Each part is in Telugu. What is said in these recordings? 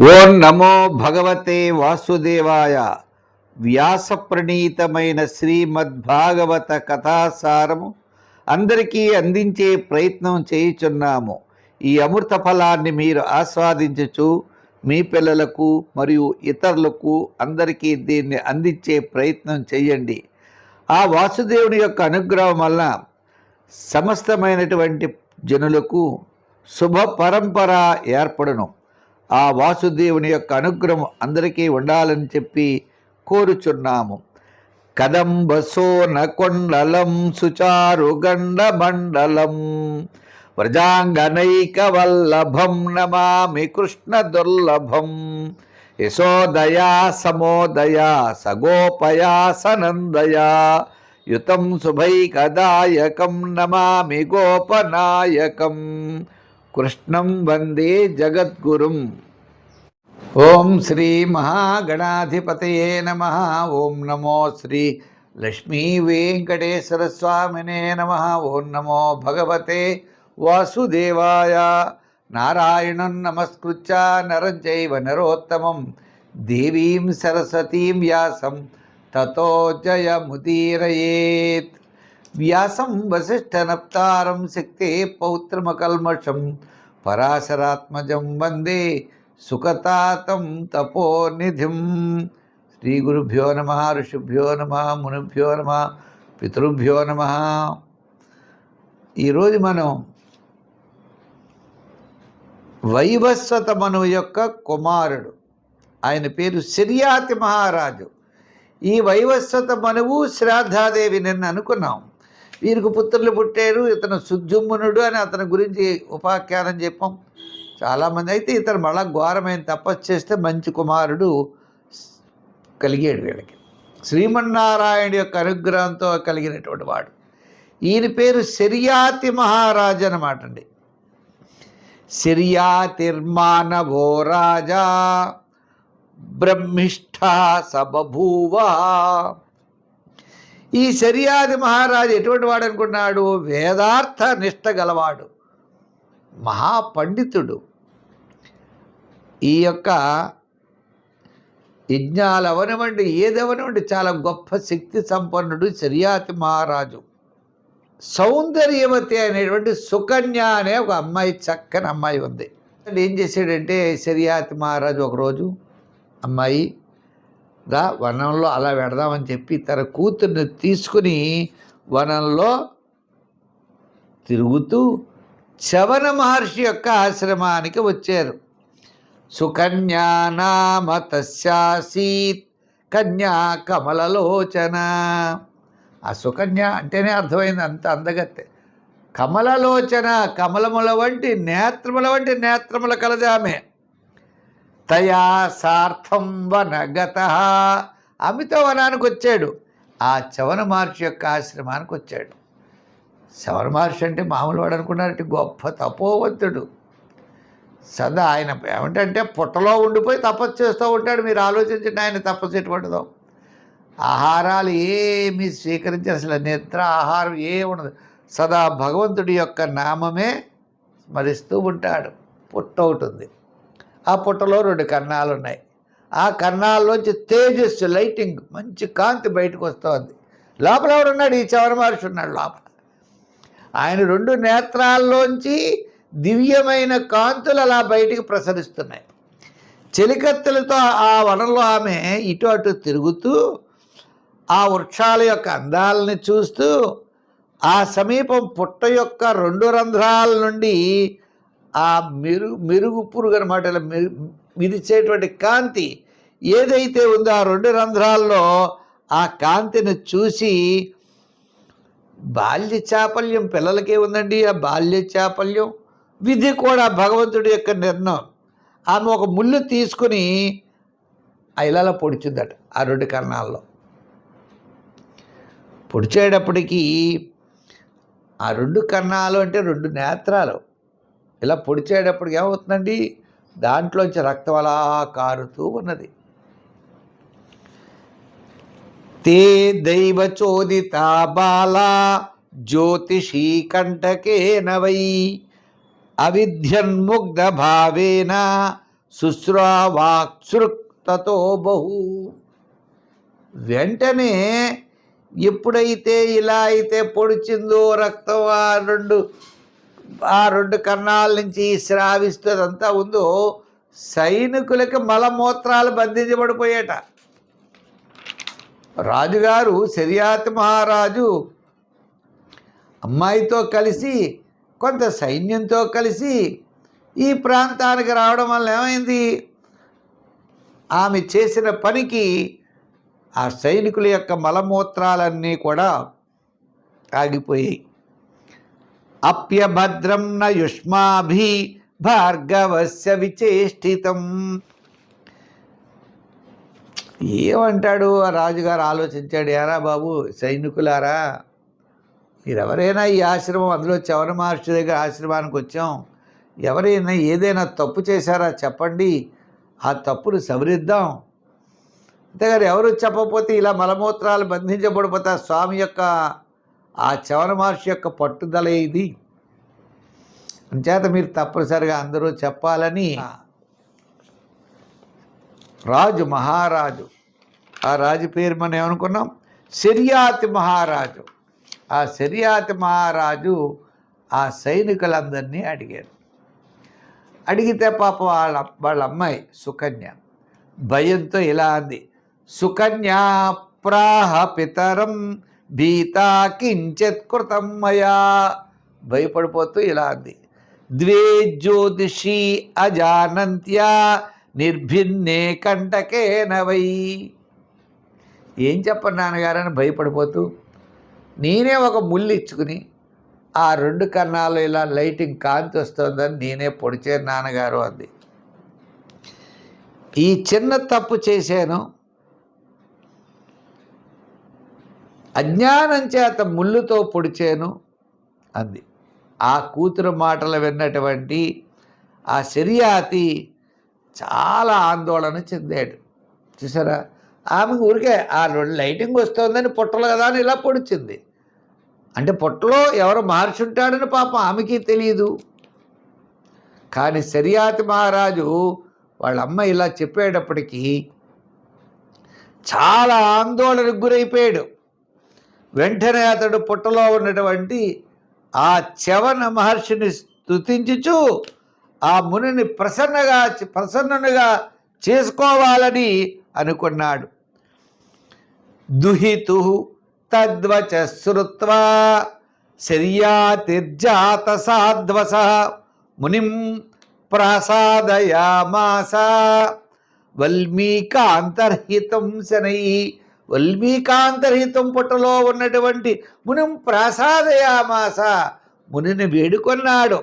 ఓం నమో భగవతే వాసుదేవాయ. వ్యాస ప్రణీతమైన శ్రీమద్భాగవత కథాసారము అందరికీ అందించే ప్రయత్నం చేయుచున్నాము. ఈ అమృత ఫలాన్ని మీరు ఆస్వాదించుచు మీ పిల్లలకు మరియు ఇతరులకు అందరికీ దీన్ని అందించే ప్రయత్నం చేయండి. ఆ వాసుదేవుని యొక్క అనుగ్రహం వల్ల సమస్తమైనటువంటి జనులకు శుభ పరంపర ఏర్పడును. ఆ వాసుదేవుని యొక్క అనుగ్రహం అందరికీ ఉండాలని చెప్పి కోరుచున్నాము. కదంబసోన కొండలం సుచారుగండ మండలం వ్రజాంగనైక వల్లభం నమామి కృష్ణ దుర్లభం. యశోదయా సమోదయా సగోపయా సనందయా యుతం శుభైకదాయకం నమామి గోపనాయకం. కృష్ణం వందే జగద్గురుం. ఓం శ్రీ మహాగణాధిపతయే నమః. ఓం నమో శ్రీ లక్ష్మీ వెంకటేశ్వర స్వామినే నమః. ఓం నమో భగవతే వాసుదేవాయ. నారాయణం నమస్కృత్య నరం చైవ నరోత్తమం దేవీం సరస్వతీం వ్యాసం తతో జయముదీరయేత్. వ్యాసం వసిష్ఠనప్తారం శక్తే పౌత్రమకల్మషం పరాశరాత్మజం వందే సుఖతాతం తపోనిధిం. శ్రీ గురుభ్యో నమ, ఋషిభ్యో నమ, మునిభ్యో నమ, పితృభ్యో నమ. ఈరోజు మనం వైవస్వత మనువు యొక్క కుమారుడు, ఆయన పేరు శర్యాతి మహారాజు. ఈ వైవస్వత మనువు శ్రాద్ధాదేవి నిన్న అనుకున్నాం. వీరికి పుత్రులు పుట్టారు. ఇతను సుజుమ్మునుడు అని అతని గురించి ఉపాఖ్యానం చెప్పాం. చాలామంది అయితే ఇతను మళ్ళా ఘోరమైన తపస్సు చేస్తే మంచి కుమారుడు కలిగాడు వీళ్ళకి. శ్రీమన్నారాయణ యొక్క అనుగ్రహంతో కలిగినటువంటి వాడు. ఈయన పేరు శర్యాతి మహారాజు అన్నమాట అండి. శర్యాతిర్మానవో రాజా బ్రహ్మిష్ఠా సబభూవ. ఈ శర్యాతి మహారాజు ఎటువంటి వాడు అనుకున్నాడు? వేదార్థ నిష్ట గలవాడు, మహాపండితుడు. ఈ యొక్క యజ్ఞాలు అవనివ్వండి, ఏదవనివ్వండి, చాలా గొప్ప శక్తి సంపన్నుడు శర్యాతి మహారాజు. సౌందర్యవతి అనేటువంటి సుకన్య అనే ఒక అమ్మాయి, చక్కని అమ్మాయి ఉంది. ఏం చేశాడంటే శర్యాతి మహారాజు ఒకరోజు అమ్మాయి వనంలో అలా పెడదామని చెప్పి తన కూతుర్ని తీసుకుని వనంలో తిరుగుతూ చవన మహర్షి యొక్క ఆశ్రమానికి వచ్చారు. సుకన్యా నామ తస్యాసీత్ కన్యా కమలలోచన. ఆ సుకన్య అంటేనే అర్థమైంది, అంత అందగత్తె. కమలలోచన, కమలముల వంటి నేత్రముల కలదామె. తయా సార్థం వనగత. ఆమెతో వనానికి వచ్చాడు. ఆ చవన మహర్షి యొక్క ఆశ్రమానికి వచ్చాడు. చవన మహర్షి అంటే మామూలు వాడు అనుకున్నారంటే గొప్ప తపోవంతుడు. సదా ఆయన ఏమిటంటే పుట్టలో ఉండిపోయి తపస్సు చేస్తూ ఉంటాడు. మీరు ఆలోచించండి ఆయన తపస్సు ఎటువంటిదో. ఆహారాలు ఏమీ స్వీకరించి అసలు నిద్ర ఆహారం ఉండదు. సదా భగవంతుడి యొక్క నామమే స్మరిస్తూ ఉంటాడు. పుట్ట ఉంటుంది. ఆ పుట్టలో 2 కన్నాలు ఉన్నాయి. ఆ కన్నాల్లోంచి తేజస్సు, లైటింగ్, మంచి కాంతి బయటకు వస్తుంది. లోపల ఎవడున్నాడు? ఈ చవన మహర్షి ఉన్నాడు లోపల. ఆయన 2 నేత్రాల్లోంచి దివ్యమైన కాంతులు అలా బయటికి ప్రసరిస్తున్నాయి. చెలికత్తెలతో ఆ వనంలో ఆమె ఇటు అటు తిరుగుతూ ఆ వృక్షాల యొక్క అందాలని చూస్తూ ఆ సమీపం పుట్ట యొక్క 2 రంధ్రాల నుండి ఆ మెరుగు పురుగు అనమాట, ఇలా మిరిచేటువంటి కాంతి ఏదైతే ఉందో ఆ 2 రంధ్రాల్లో ఆ కాంతిని చూసి బాల్య చాపల్యం పిల్లలకే ఉందండి. ఆ బాల్య చాపల్యం విధి కూడా భగవంతుడి యొక్క నిర్ణయం. ఆమె ఒక ముళ్ళు తీసుకుని ఆ ఇలాలో పొడిచిందట ఆ 2 కన్నాల్లో. పొడిచేటప్పటికీ ఆ 2 కన్నాలు అంటే 2 నేత్రాలు ఇలా పొడిచేటప్పటికి ఏమవుతుందండి? దాంట్లోంచి రక్తం అలా కారుతూ ఉన్నది. తే దైవచోదితా బాలా జ్యోతిషీ కంటకేన వై అవిధ్యన్ముగ్ధ భావేన శుశ్రావాక్సృక్తతో బహు. వెంటనే ఎప్పుడైతే ఇలా అయితే పొడిచిందో రక్తం ఆ రెండు కర్ణాల నుంచి స్రావిస్తుందంతా ఉందో సైనికులకి మలమూత్రాలు బంధించబడిపోయేట. రాజుగారు శర్యాతి మహారాజు అమ్మాయితో కలిసి కొంత సైన్యంతో కలిసి ఈ ప్రాంతానికి రావడం వల్ల ఏమైంది, ఆమె చేసిన పనికి ఆ సైనికుల యొక్క మలమూత్రాలన్నీ కూడా ఆగిపోయాయి. అప్యభద్రం న యుష్మాభి భార్గవస్య విచేష్టితం. ఏమంటాడు ఆ రాజుగారు ఆలోచించాడు, ఎరా బాబు సైనికులారా, మీరెవరైనా ఈ ఆశ్రమం, అందులో చవన మహర్షి దగ్గర ఆశ్రమానికి వచ్చాం, ఎవరైనా ఏదైనా తప్పు చేశారా చెప్పండి, ఆ తప్పును సవరిద్దాం. అంతేగాని ఎవరు చెప్పకపోతే ఇలా మలమూత్రాలు బంధించబడిపోతా స్వామి యొక్క ఆ చవన మహర్షి యొక్క పట్టుదల ఇది. అంచేత మీరు తప్పనిసరిగా అందరూ చెప్పాలని మహారాజు, ఆ రాజు పేరు మనం ఏమనుకున్నాం, శర్యాతి మహారాజు. ఆ శర్యాతి మహారాజు ఆ సైనికులందరినీ అడిగారు. అడిగితే పాప వాళ్ళ అమ్మాయి సుకన్య భయంతో ఇలా అంది, సుకన్యా ప్రాహ పితరం భీతా కించిత్ కృతం మయా. భయపడిపోతూ ఇలా అంది, ద్వే జ్యోతిషి అజానంత్యా నిర్భిన్నే కంటకేన వై. ఏం చెప్పను నాన్నగారని భయపడిపోతూ, నేనే ఒక ముళ్ళు ఇచ్చుకుని ఆ రెండు కర్ణాలు ఇలా లైటింగ్ కాంతి వస్తుందని నేనే పొడిచాను నాన్నగారు అంది. ఈ చిన్న తప్పు చేశాను, అజ్ఞానం చేత ముళ్ళుతో పొడిచాను అంది. ఆ కూతురు మాటలు విన్నటువంటి ఆ శర్యాతి చాలా ఆందోళన చెందాడు. చూసారా, ఆమెకు ఊరికే ఆ రెండు లైటింగ్ వస్తుందని పొట్టలు కదా అని ఇలా పొడిచింది. అంటే పొట్టలో ఎవరు మహర్షి ఉంటాడని పాపం ఆమెకి తెలియదు. కానీ శర్యాతి మహారాజు వాళ్ళ అమ్మ ఇలా చెప్పేటప్పటికీ చాలా ఆందోళనకు గురైపోయాడు. వెంటనే అతడు పుట్టలో ఉన్నటువంటి ఆ చవన మహర్షిని స్తుతించుచు ఆ మునిని ప్రసన్నునిగా చేసుకోవాలని అనుకున్నాడు. దుహితు తద్వచ శ్రుత్వా శర్యాతిర్జాత సాధ్వస మునిం ప్రసాదయామాస వల్మీకాంతర్హితం శనై. వల్మీకాంతర్హితం పుట్టలో ఉన్నటువంటి మునిం ప్రసాదయామాస, మునిని వేడుకొన్నాడు.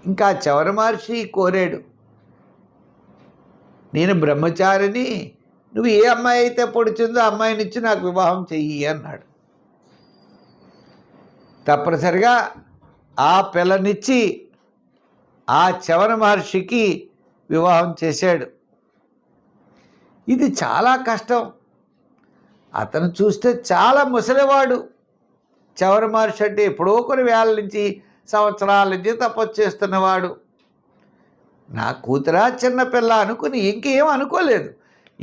ఇంకా చవన మహర్షి కోరాడు, నేను బ్రహ్మచారిని, నువ్వు ఏ అమ్మాయి అయితే పొడిచిందో అమ్మాయినిచ్చి నాకు వివాహం చెయ్యి అన్నాడు. తప్పనిసరిగా ఆ పిల్లనిచ్చి ఆ చవన మహర్షికి వివాహం చేశాడు. ఇది చాలా కష్టం. అతను చూస్తే చాలా ముసలివాడు. చవన మహర్షి అంటే ఎప్పుడో కొన్ని వేల నుంచి సంవత్సరాల నుంచి తపస్సు చేస్తున్నవాడు. నా కూతురా చిన్నపిల్ల అనుకుని ఇంకేం అనుకోలేదు.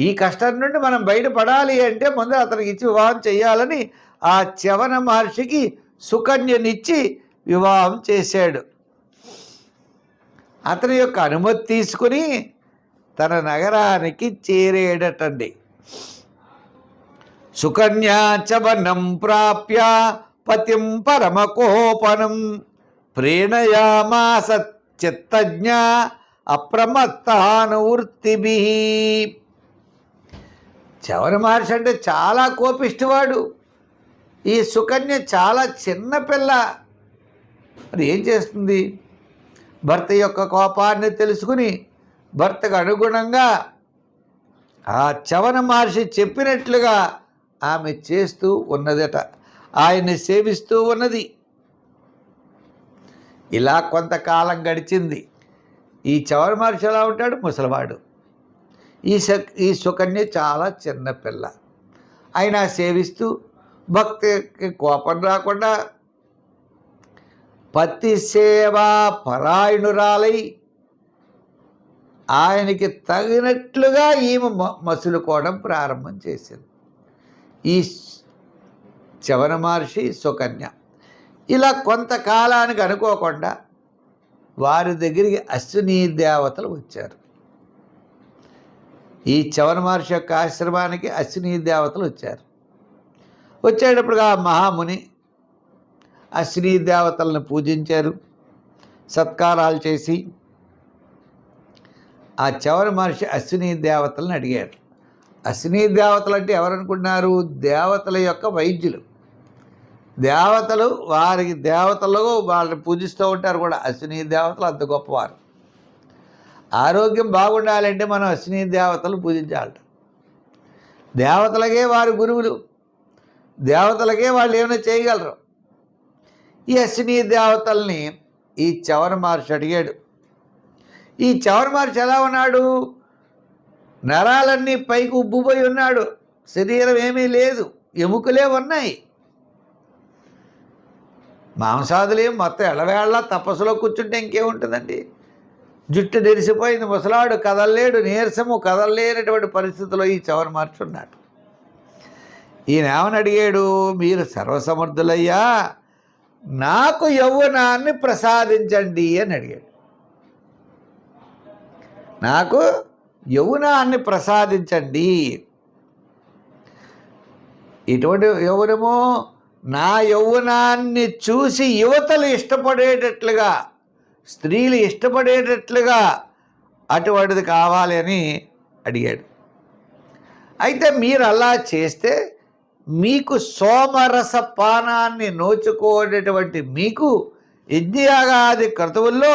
ఈ కష్టం నుండి మనం బయటపడాలి అంటే ముందు అతనికి ఇచ్చి వివాహం చేయాలని ఆ చవన మహర్షికి సుకన్యనిచ్చి వివాహం చేశాడు. అతని యొక్క అనుమతి తీసుకుని తన నగరానికి చేరేడటండి. సుకన్యా చవనం ప్రాప్య పతిం పరమకోపనం ప్రేణయామాస చిత్తజ్ఞ అప్రమత్తానువృత్తిభి. చవన మహర్షి అంటే చాలా కోపిష్టివాడు. ఈ సుకన్య చాలా చిన్న పిల్ల. మరి ఏం చేస్తుంది? భర్త యొక్క కోపాన్ని తెలుసుకుని భర్తకు అనుగుణంగా ఆ చవన మహర్షి చెప్పినట్లుగా ఆమె చేస్తూ ఉన్నదట, ఆయన్ని సేవిస్తూ ఉన్నది. ఇలా కొంతకాలం గడిచింది. ఈ చవన మహర్షి ఎలా ఉంటాడు? ముసలివాడు. ఈ సుకన్య చాలా చిన్నపిల్ల. అయినా సేవిస్తూ భక్తికి కోపం రాకుండా పతి సేవా పరాయణురాలై ఆయనకి తగినట్లుగా ఈమె మసులుకోవడం ప్రారంభం చేసింది. ఈ చవన మహర్షి సుకన్య ఇలా కొంతకాలానికి అనుకోకుండా వారి దగ్గరికి అశ్విని దేవతలు వచ్చారు. ఈ చవన మహర్షి యొక్క ఆశ్రమానికి అశ్విని దేవతలు వచ్చారు. వచ్చేటప్పుడుగా మహాముని అశ్విని దేవతలను పూజించారు, సత్కారాలు చేసి ఆ చవన మహర్షి అశ్విని దేవతలను అడిగాడు. అశ్విని దేవతలు అంటే ఎవరనుకుంటున్నారు? దేవతల యొక్క వైద్యులు. దేవతలు వారికి దేవతలు వాళ్ళని పూజిస్తూ ఉంటారు కూడా. అశ్విని దేవతలు అంత గొప్పవారు. ఆరోగ్యం బాగుండాలంటే మనం అశ్విని దేవతలు పూజించాలట. దేవతలకే వారు గురువులు, దేవతలకే వాళ్ళు ఏమైనా చేయగలరు. ఈ అశ్విని దేవతల్ని ఈ చవన మహర్షి అడిగాడు. ఈ చవన మహర్షి ఎలా ఉన్నాడు? నరాలన్నీ పైకి ఉబ్బుపోయి ఉన్నాడు, శరీరం ఏమీ లేదు, ఎముకలే ఉన్నాయి. మాంసాదులేం మొత్తం ఎడవేళ్ళ తపస్సులో కూర్చుంటే ఇంకేముంటుందండి? జుట్టు నెరిసిపోయింది, ముసలాడు కదలలేడు, నీరసము కదలలేనటువంటి పరిస్థితిలో ఈ చవన మహర్షి ఉన్నాడు. ఈయన ఏమని అడిగాడు? మీరు సర్వసమర్థులయ్యా, నాకు యవ్వనాన్ని ప్రసాదించండి అని అడిగాడు. నాకు యవ్వనాన్ని ప్రసాదించండి. ఇటువంటి యవ్వనము నా యవ్వనాన్ని చూసి యువతలు ఇష్టపడేటట్లుగా, స్త్రీలు ఇష్టపడేటట్లుగా అటువంటిది కావాలి అని అడిగాడు. అయితే మీరు అలా చేస్తే మీకు సోమరస పానాన్ని నోచుకోనేటువంటి మీకు యజ్ఞయాగాది క్రతువుల్లో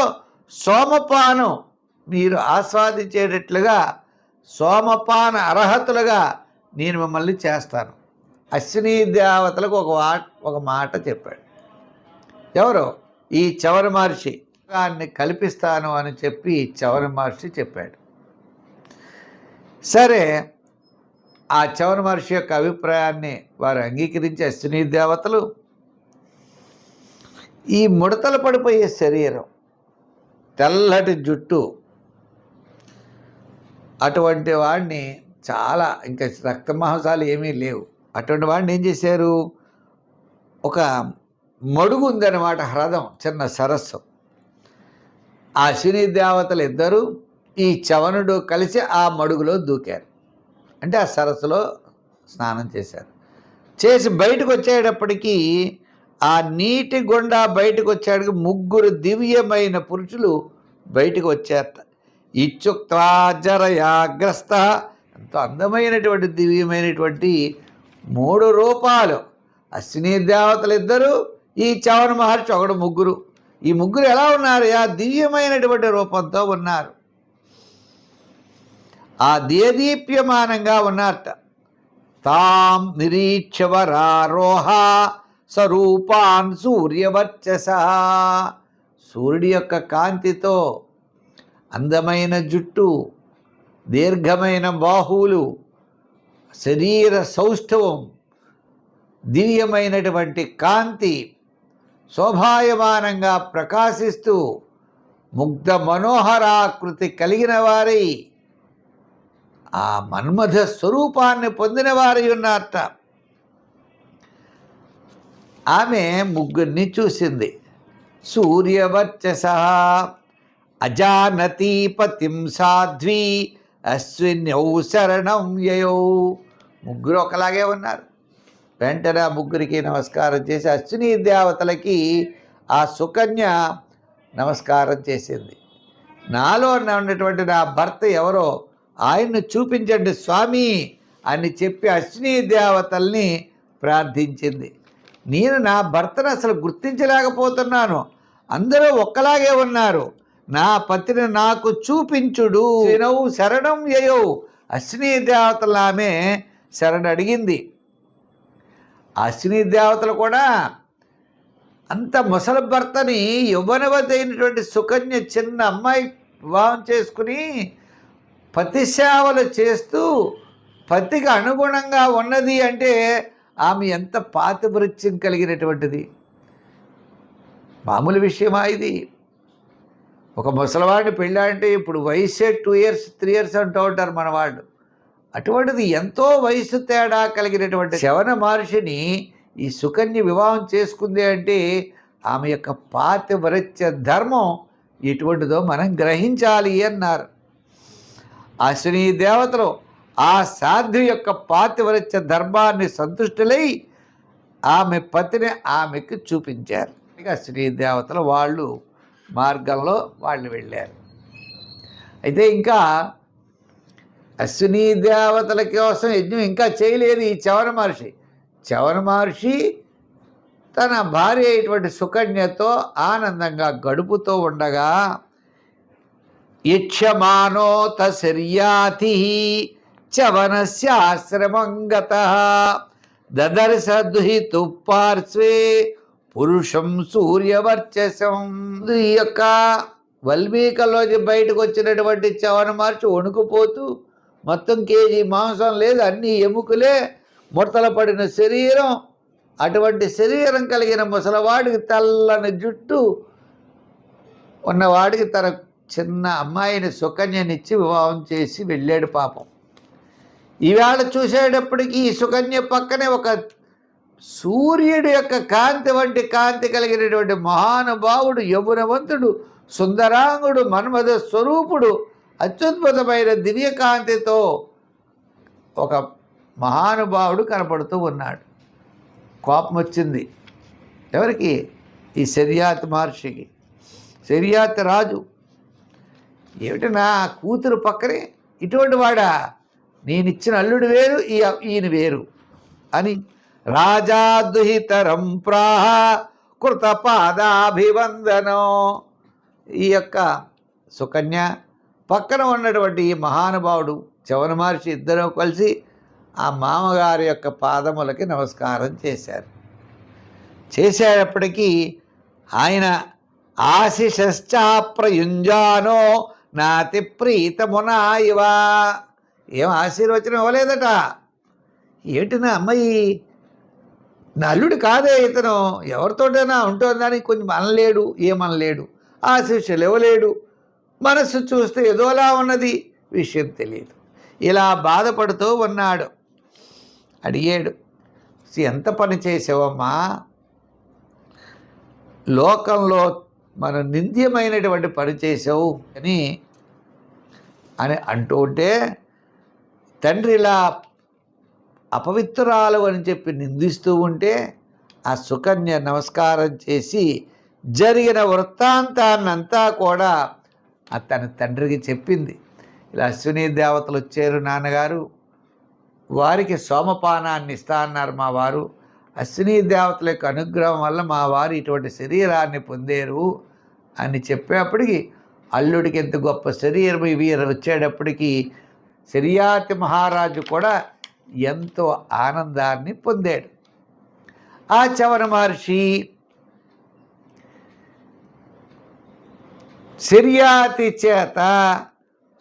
సోమపానం మీరు ఆస్వాదించేటట్లుగా, సోమపాన అర్హతులుగా నేను మిమ్మల్ని చేస్తాను. అశ్విని దేవతలకు ఒక మాట చెప్పాడు. ఎవరు? ఈ చవన మహర్షి. దాన్ని కల్పిస్తాను అని చెప్పి చవన మహర్షి చెప్పాడు. సరే, ఆ చవన మహర్షి యొక్క అభిప్రాయాన్ని వారు అంగీకరించి అశ్విని దేవతలు ఈ ముడతలు పడిపోయే శరీరం, తెల్లటి జుట్టు, అటువంటి వాడిని చాలా ఇంకా రక్తమాంసాలు ఏమీ లేవు, అటువంటి వాడిని ఏం చేశారు? ఒక మడుగు ఉందన్నమాట, హ్రదం, చిన్న సరస్సు. ఆ అశ్విని దేవతలు ఇద్దరు ఈ చవనుడు కలిసి ఆ మడుగులో దూకారు. అంటే ఆ సరస్సులో స్నానం చేశారు. చేసి బయటకు వచ్చేటప్పటికీ ఆ నీటి గుండా బయటకు వచ్చేటికి 3 దివ్యమైన పురుషులు బయటకు వచ్చారట. ఇత్యుక్త్వా జరయాగ్రస్త, ఎంతో అందమైనటువంటి దివ్యమైనటువంటి 3 రూపాలు. అశ్విని దేవతలు ఇద్దరు, ఈ చవన మహర్షి ఒకడు, 3. ఈ 3 ఎలా ఉన్నారు? ఆ దివ్యమైనటువంటి రూపంతో ఉన్నారు. ఆ దేదీప్యమానంగా ఉన్నారట. తాం నిరీక్షవరారోహ స్వరూపాన్ సూర్యవర్చస, సూర్యుడి యొక్క కాంతితో అందమైన జుట్టు, దీర్ఘమైన బాహువులు, శరీర సౌష్ఠవం, దివ్యమైనటువంటి కాంతి, శోభాయమానంగా ప్రకాశిస్తూ ముగ్ధ మనోహరాకృతి కలిగిన వారై ఆ మన్మథ స్వరూపాన్ని పొందిన వారై ఉన్నారట. ఆమె 3 చూసింది. సూర్యవర్చస అజానతి పతిం సాధ్వి అశ్విన్యౌ శరణం యయౌ. 3 ఒకలాగే ఉన్నారు. వెంటనే ఆ 3కి నమస్కారం చేసి అశ్విని దేవతలకి ఆ సుకన్య నమస్కారం చేసింది. నాలో ఉన్నటువంటి నా భర్త ఎవరో ఆయన్ను చూపించండి స్వామి అని చెప్పి అశ్విని దేవతల్ని ప్రార్థించింది. నేను నా భర్తను అసలు గుర్తించలేకపోతున్నాను, అందరూ ఒక్కలాగే ఉన్నారు, నా పతిని నాకు చూపించుడు. వినవు శరణం యయౌ, అశ్విని దేవతలు ఆమె శరణ అడిగింది. అశ్విని దేవతలు కూడా అంత ముసలి భర్తని యవ్వనవతి అయినటువంటి సుకన్య చిన్న అమ్మాయి వివాహం చేసుకుని పతి సేవలు చేస్తూ పతికి అనుగుణంగా ఉన్నది అంటే ఆమె ఎంత పాతివృత్యం కలిగినటువంటిది. మామూలు విషయమా ఇది? ఒక ముసలివాడిని పెళ్ళాంటే ఇప్పుడు వయసే 2 ఇయర్స్ 3 ఇయర్స్ అంటూ ఉంటారు మన వాళ్ళు. అటువంటిది ఎంతో వయసు తేడా కలిగినటువంటి శవన మహర్షిని ఈ సుకన్య వివాహం చేసుకుంది అంటే ఆమె యొక్క పాతివ్రత్య ధర్మం ఎటువంటిదో మనం గ్రహించాలి అన్నారు. అశ్విని దేవతలు ఆ సాధ్వి యొక్క పాతివ్రత్య ధర్మాన్ని సంతుష్టులై ఆమె పతిని ఆమెకు చూపించారు. అశ్విని దేవతలు వాళ్ళు మార్గంలో వాళ్ళు వెళ్ళారు. అయితే ఇంకా అశ్విని దేవతల కోసం యజ్ఞం ఇంకా చేయలేదు ఈ చవన మహర్షి. చవన మహర్షి తన భార్య అయినటువంటి సుకన్యతో ఆనందంగా గడుపుతూ ఉండగా యక్షమానోత శర్యాతి చవనస్యాశ్రమం గతః దదర్శ దుహితు పార్శ్వే పురుషం సూర్యవర్చసం. ఈ యొక్క వల్మీకల్లోంచి బయటకు వచ్చినటువంటి చవన మహర్షి వణుకుపోతూ, మొత్తం కేజీ మాంసం లేదు, అన్ని ఎముకలే, ముడతల పడిన శరీరం, అటువంటి శరీరం కలిగిన ముసలివాడికి తెల్లని జుట్టు ఉన్నవాడికి తన చిన్న అమ్మాయిని సుకన్యనిచ్చి వివాహం చేసి వెళ్ళాడు పాపం. ఈవేళ చూసేటప్పటికీ ఈ సుకన్య పక్కనే ఒక సూర్యుడి యొక్క కాంతి వంటి కాంతి కలిగినటువంటి మహానుభావుడు, యమునవంతుడు, సుందరాంగుడు, మన్మథ స్వరూపుడు, అత్యుద్భుతమైన దివ్యకాంతితో ఒక మహానుభావుడు కనపడుతూ ఉన్నాడు. కోపం వచ్చింది ఎవరికి? ఈ శర్యాత్ మహర్షికి. శర్యాత్ రాజు, ఏమిటి నా కూతురు పక్కనే ఇటువంటి వాడా? నేనిచ్చిన అల్లుడు వేరు, ఈయన వేరు అని రాజా దుహితరం ప్రాహ కృతపాదాభివందనం. ఈ యొక్క సుకన్య పక్కన ఉన్నటువంటి ఈ మహానుభావుడు చవన మహర్షి ఇద్దరూ కలిసి ఆ మామగారి యొక్క పాదములకి నమస్కారం చేశారు. చేసేటప్పటికీ ఆయన ఆశిషశ్చాప్రయుంజానో నాతి ప్రీతమునా ఇవ. ఏం ఆశీర్వచనం ఇవ్వలేదట. ఏమిటి నా అమ్మాయి, నా అల్లుడు కాదే ఇతను, ఎవరితోటైనా ఉంటుందని కొంచెం అనలేడు, ఏమనలేడు, ఆశీస్సులు ఇవ్వలేడు, మనస్సు చూస్తే ఏదోలా ఉన్నది, విషయం తెలియదు. ఇలా బాధపడుతూ ఉన్నాడు. అడిగాడు, ఎంత పని చేసావమ్మా, లోకంలో మనం నింద్యమైనటువంటి పని చేసావు అని అంటూ ఉంటే, తండ్రి ఇలా అపవిత్రురాలు అని చెప్పి నిందిస్తూ ఉంటే ఆ సుకన్య నమస్కారం చేసి జరిగిన వృత్తాంతాన్నంతా కూడా తన తండ్రికి చెప్పింది. ఇలా అశ్విని దేవతలు వచ్చారు నాన్నగారు, వారికి సోమపానాన్ని ఇస్తా అన్నారు మా వారు, అశ్విని దేవతల యొక్క అనుగ్రహం వల్ల మా వారు ఇటువంటి శరీరాన్ని పొందారు అని చెప్పేప్పటికి అల్లుడికి ఎంత గొప్ప శరీరం ఇవి వచ్చేటప్పటికి శర్యాతి మహారాజు కూడా ఎంతో ఆనందాన్ని పొందాడు. ఆ చవన మహర్షి శర్యాతి చేత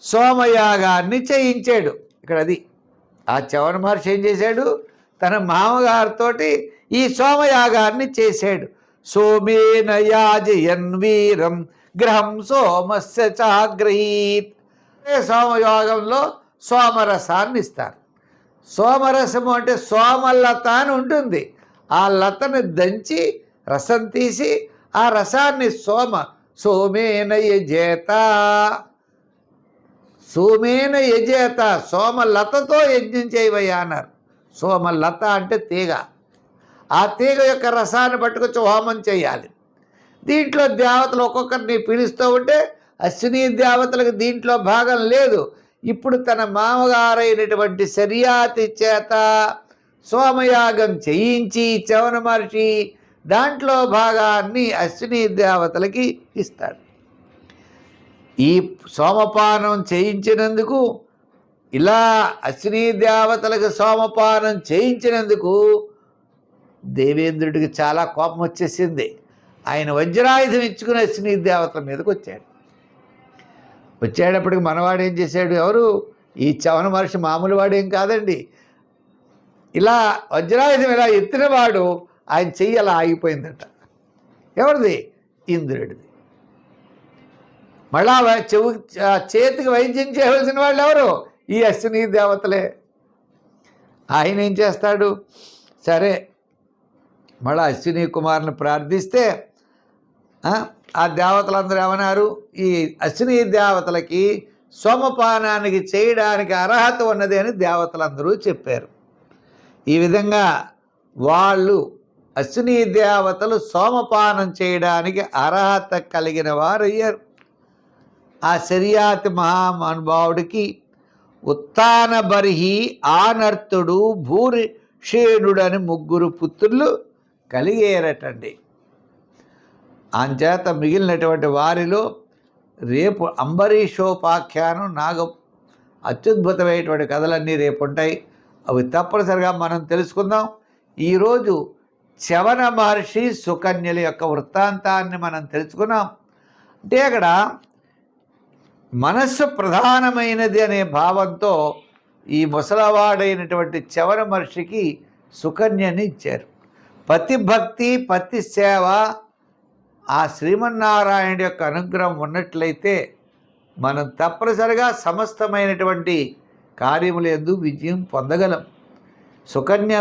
సోమయాగాన్ని చేయించాడు. ఇక్కడ అది ఆ చవన మహర్షి ఏం చేశాడు, తన మామగారితోటి ఈ సోమయాగాన్ని చేశాడు. సోమేన యాజయన్ వీరం గ్రహం సోమస్య చాగ్రహీత్. సోమయోగంలో సోమరసాన్ని ఇస్తారు. సోమరసము అంటే సోమలత అని ఉంటుంది. ఆ లతని దంచి రసం తీసి ఆ రసాన్ని సోమేన యజేత, సోమేన యజేత, సోమలతతో యజ్ఞం చేయవయ్యా అన్నారు. సోమలత అంటే తీగ. ఆ తీగ యొక్క రసాన్ని పట్టుకొచ్చి హోమం చేయాలి. దీంట్లో దేవతలు ఒక్కొక్కరిని పిలుస్తూ ఉంటే అశ్విని దేవతలకు దీంట్లో భాగం లేదు. ఇప్పుడు తన మామగారైనటువంటి శర్యాతి చేత సోమయాగం చేయించి చవన మహర్షి దాంట్లో భాగాన్ని అశ్విని దేవతలకి ఇస్తాడు. ఈ సోమపానం చేయించినందుకు, ఇలా అశ్విని దేవతలకు సోమపానం చేయించినందుకు దేవేంద్రుడికి చాలా కోపం వచ్చేసింది. ఆయన వజ్రాయుధం ఇచ్చుకుని అశ్విని దేవతల మీదకి వచ్చాడు. వచ్చేటప్పటికి మనవాడు ఏం చేశాడు, ఎవరు ఈ చవన మహర్షి మామూలు వాడేం కాదండి. ఇలా వజ్రాయుధం ఇలా ఎత్తినవాడు ఆయన చెయ్యి అలా ఆగిపోయిందట. ఎవరిది? ఇంద్రుడిది. మళ్ళా చేతికి వైద్యం చేయవలసిన వాళ్ళు ఎవరు? ఈ అశ్విని దేవతలే. ఆయన ఏం చేస్తాడు? సరే, మళ్ళా అశ్విని కుమారుని ప్రార్థిస్తే ఆ దేవతలందరూ ఏమన్నారు? ఈ అశ్విని దేవతలకి సోమపానానికి చేయడానికి అర్హత ఉన్నది అని దేవతలందరూ చెప్పారు. ఈ విధంగా వాళ్ళు అశ్విని దేవతలు సోమపానం చేయడానికి అర్హత కలిగిన వారు అయ్యారు. ఆ శర్యాతి మహానుభావుడికి ఉత్తాన బర్హి, ఆనర్తుడు, భూరిషేణుడు అని 3 పుత్రులు కలిగేరటండి. అంచేత మిగిలినటువంటి వారిలో రేపు అంబరీషోపాఖ్యానం అత్యద్భుతమైనటువంటి కథలన్నీ రేపు ఉంటాయి. అవి తప్పనిసరిగా మనం తెలుసుకుందాం. ఈరోజు చవన మహర్షి సుకన్యల యొక్క వృత్తాంతాన్ని మనం తెలుసుకున్నాం. అంటే అక్కడ మనస్సు ప్రధానమైనది అనే భావంతో ఈ ముసలవాడైనటువంటి చవన మహర్షికి సుకన్యని ఇచ్చారు. పతి భక్తి, పతి సేవ, ఆ శ్రీమన్నారాయణ యొక్క అనుగ్రహం ఉన్నట్లయితే మనం తప్పనిసరిగా సమస్తమైనటువంటి కార్యములు యందు విజయం పొందగలం. సుకన్య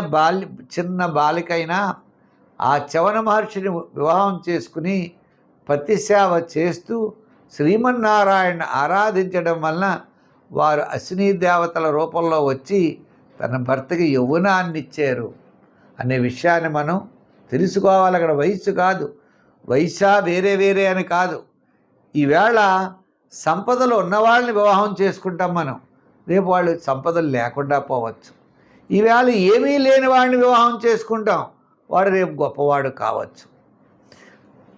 చిన్న బాలికైనా ఆ చవన మహర్షిని వివాహం చేసుకుని పతి సేవ చేస్తూ శ్రీమన్నారాయణ ఆరాధించడం వలన వారు అశ్విని దేవతల రూపంలో వచ్చి తన భర్తకి యౌవనాన్ని ఇచ్చారు అనే విషయాన్ని మనం తెలుసుకోవాలి. అక్కడ వయస్సు కాదు, వయసా వేరే వేరే అని కాదు. ఈవేళ సంపదలు ఉన్నవాళ్ళని వివాహం చేసుకుంటాం మనం, రేపు వాళ్ళు సంపదలు లేకుండా పోవచ్చు. ఈవేళ ఏమీ లేని వాడిని వివాహం చేసుకుంటాం, వాడు రేపు గొప్పవాడు కావచ్చు.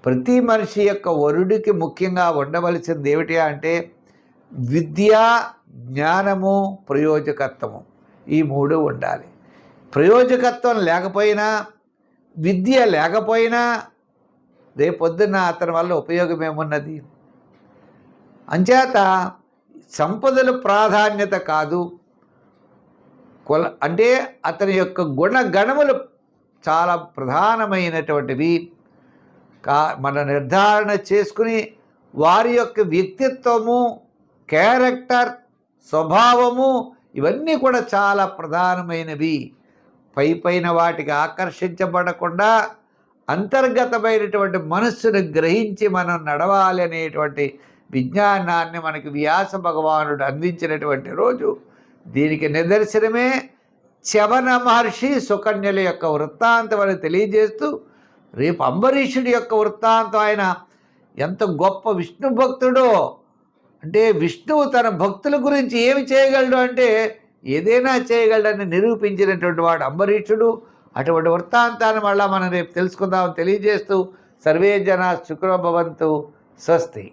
ప్రతి మనిషి యొక్క వరుడికి ముఖ్యంగా ఉండవలసింది ఏమిటి అంటే విద్య, జ్ఞానము, ప్రయోజకత్వము, ఈ 3 ఉండాలి. ప్రయోజకత్వం లేకపోయినా, విద్య లేకపోయినా రేపొద్దున అతని వల్ల ఉపయోగం ఏమున్నది? అంచేత సంపదలు ప్రాధాన్యత కాదు, అంటే అతని యొక్క గుణగణములు చాలా ప్రధానమైనటువంటివి. మన నిర్ధారణ చేసుకుని వారి యొక్క వ్యక్తిత్వము, క్యారెక్టర్, స్వభావము ఇవన్నీ కూడా చాలా ప్రధానమైనవి. పైన వాటికి ఆకర్షించబడకుండా అంతర్గతమైనటువంటి మనస్సును గ్రహించి మనం నడవాలి అనేటువంటి విజ్ఞానాన్ని మనకి వ్యాస భగవానుడు అందించినటువంటి రోజు. దీనికి నిదర్శనమే చవన మహర్షి సుకన్యల యొక్క వృత్తాంతం అని తెలియజేస్తూ, రేపు అంబరీషుడి యొక్క వృత్తాంతం. ఆయన ఎంత గొప్ప విష్ణు భక్తుడో, అంటే విష్ణువు తన భక్తుల గురించి ఏమి చేయగలడు అంటే ఏదైనా చేయగలడని నిరూపించినటువంటి వాడు అంబరీషుడు. అటువంటి వృత్తాంతాన్ని మళ్ళా మనం రేపు తెలుసుకుందామని తెలియజేస్తూ, సర్వే జనా సుఖినో భవంతు. స్వస్తి.